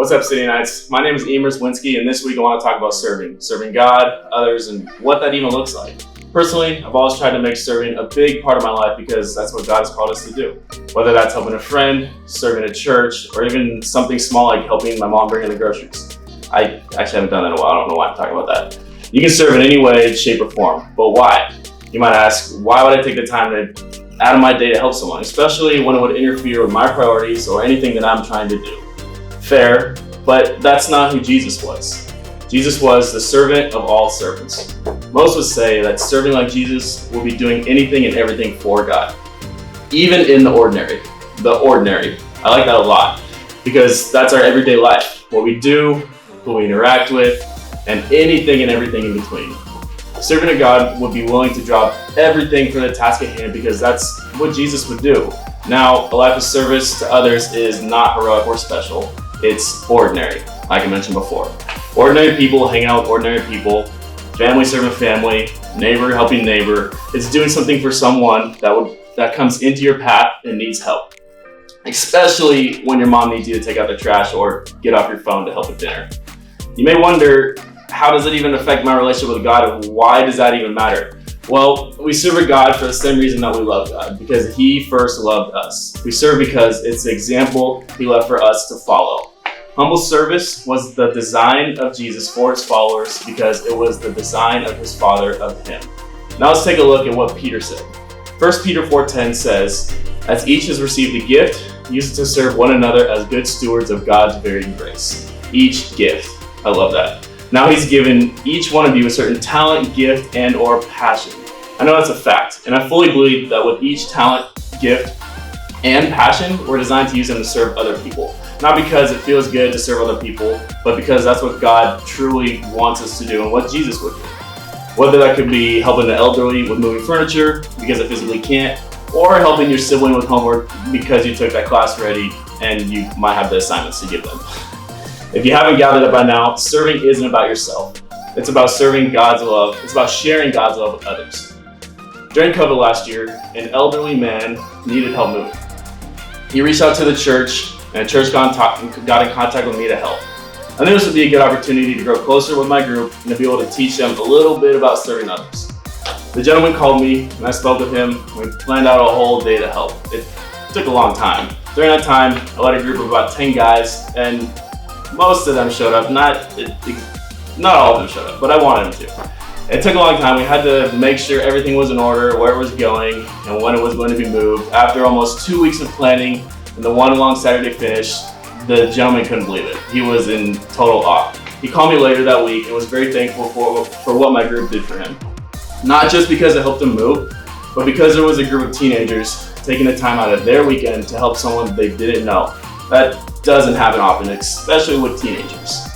What's up, City Knights? My name is Emer Winsky, and this week I want to talk about serving God, others, and what that even looks like. Personally, I've always tried to make serving a big part of my life because that's what God has called us to do. Whether that's helping a friend, serving a church, or even something small like helping my mom bring in the groceries. I actually haven't done that in a while. I don't know why I'm talking about that. You can serve in any way, shape, or form, but why? You might ask, why would I take the time out of my day to help someone, especially when it would interfere with my priorities or anything that I'm trying to do? Fair, but that's not who Jesus was. Jesus was the servant of all servants. Most would say that serving like Jesus will be doing anything and everything for God, even in the ordinary. The ordinary. I like that a lot because that's our everyday life, what we do, who we interact with, and anything and everything in between. Serving a God would be willing to drop everything for the task at hand because that's what Jesus would do. Now, a life of service to others is not heroic or special. It's ordinary, like I mentioned before. Ordinary people hanging out with ordinary people, family serving family, neighbor helping neighbor. It's doing something for someone that comes into your path and needs help. Especially when your mom needs you to take out the trash or get off your phone to help with dinner. You may wonder, how does it even affect my relationship with God, and why does that even matter? Well, we serve a God for the same reason that we love God, because He first loved us. We serve because it's the example He left for us to follow. Humble service was the design of Jesus for His followers because it was the design of His Father of Him. Now let's take a look at what Peter said. 1 Peter 4:10 says, "As each has received a gift, use it to serve one another as good stewards of God's varied grace." Each gift. I love that. Now He's given each one of you a certain talent, gift, and or passion. I know that's a fact, and I fully believe that with each talent, gift, and passion, we're designed to use them to serve other people. Not because it feels good to serve other people, but because that's what God truly wants us to do and what Jesus would do. Whether that could be helping the elderly with moving furniture because they physically can't, or helping your sibling with homework because you took that class already and you might have the assignments to give them. If you haven't gathered it by now, serving isn't about yourself. It's about serving God's love. It's about sharing God's love with others. During COVID last year, an elderly man needed help moving. He reached out to the church, and the church got in contact with me to help. I knew this would be a good opportunity to grow closer with my group and to be able to teach them a little bit about serving others. The gentleman called me, and I spoke with him. We planned out a whole day to help. It took a long time. During that time, I led a group of about 10 guys, and most of them showed up. Not all of them showed up, but I wanted them to. It took a long time. We had to make sure everything was in order, where it was going, and when it was going to be moved. After almost 2 weeks of planning and the one long Saturday finish, the gentleman couldn't believe it. He was in total awe. He called me later that week and was very thankful for what my group did for him. Not just because it helped him move, but because there was a group of teenagers taking the time out of their weekend to help someone they didn't know. That doesn't happen often, especially with teenagers.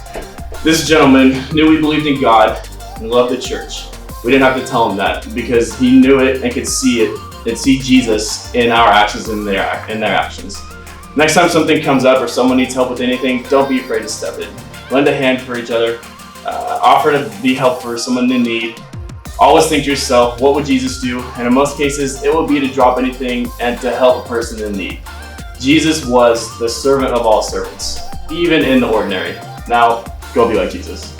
This gentleman knew we believed in God and loved the church. We didn't have to tell him that because he knew it and could see it and see Jesus in our actions and their actions. Next time something comes up or someone needs help with anything, don't be afraid to step in. Lend a hand for each other. Offer to be help for someone in need. Always think to yourself, what would Jesus do? And in most cases, it would be to drop anything and to help a person in need. Jesus was the servant of all servants, even in the ordinary. Now, go be like Jesus.